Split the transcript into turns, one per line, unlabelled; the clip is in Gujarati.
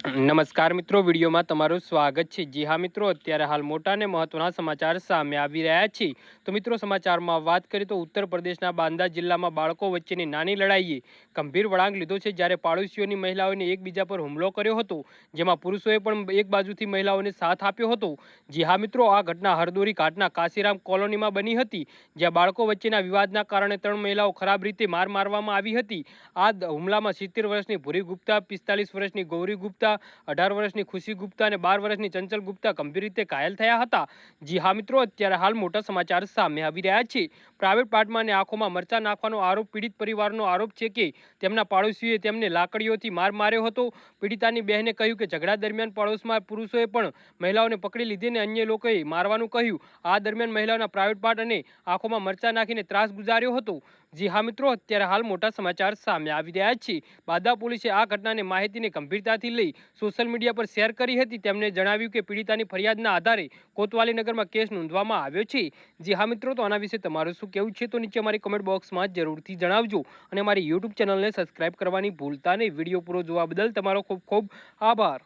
નમસ્કાર મિત્રો, વિડીયોમાં તમારું સ્વાગત છે। જી હા મિત્રો, અત્યારે હાલ મોટા અને મહત્વના સમાચાર સામે આવી રહ્યા છે। તો મિત્રો, સમાચારમાં વાત કરીએ તો ઉત્તર પ્રદેશના બાંદા જિલ્લામાં બાળકો વચ્ચેની નાની લડાઈએ ગંભીર વળાંક લીધો છે, જ્યારે પાડોશીઓની મહિલાઓને એકબીજા પર હુમલો કર્યો હતો, જેમાં પુરુષોએ પણ એક બાજુથી મહિલાઓને સાથ આપ્યો હતો। જી હા મિત્રો, આ ઘટના હરદોરી ઘાટના કાશીરામ કોલોનીમાં બની હતી, જ્યાં બાળકો વચ્ચેના વિવાદના કારણે 3 મહિલાઓ ખરાબ રીતે મારવામાં આવી હતી। આ હુમલામાં 70 વર્ષની ભૂરી ગુપ્તા, 45 વર્ષની ગૌરી ગુપ્તા, 18 વર્ષની ખુશી ગુપ્તા અને 12 વર્ષની ચંચલ ગુપ્તા ગંભીર રીતે ઘાયલ થયા હતા। જી હા મિત્રો, અત્યારે હાલ મોટા સમાચાર સામે આવી રહ્યા છે। પ્રાઇવેટ પાર્ટમાં અને આંખોમાં મરચા નાખવાનો આરોપ પીડિત પરિવારનો આરોપ છે કે તેમના પાડોશીઓએ તેમને લાકડીઓથી માર માર્યો હતો। પીડિતાની બહેને કહ્યું કે ઝઘડા દરમિયાન પડોશમાં પુરુષોએ પણ મહિલાઓને પકડી લીધી અને અન્ય લોકોએ મારવાનું કહ્યું। આ દરમિયાન મહિલાઓના પ્રાઇવેટ પાર્ટ અને આંખોમાં મરચા નાખીને ત્રાસ ગુજાર્યો હતો। જી હા મિત્રો, અત્યારે હાલ મોટા સમાચાર સામે આવી રહ્યા છે। બાંદા પોલીસે આ ઘટનાને માહિતીને ગંભીરતાથી લઈ સોશિયલ મીડિયા પર શેર કરી હતી। તેમણે જણાવ્યું કે પીડિતાની ફરિયાદના આધારે કોતવાલી નગરમાં કેસ નોંધવામાં આવ્યો છે। જી હા મિત્રો, તો આના વિશે તમારું શું કહેવું છે તો નીચે અમારી કમેન્ટ બોક્સમાં જરૂરથી જણાવજો અને અમારી યુટ્યુબ ચેનલને સબસ્ક્રાઇબ કરવાની ભૂલતા નહીં। વિડીયો પૂરો જોવા બદલ તમારો ખૂબ ખૂબ આભાર।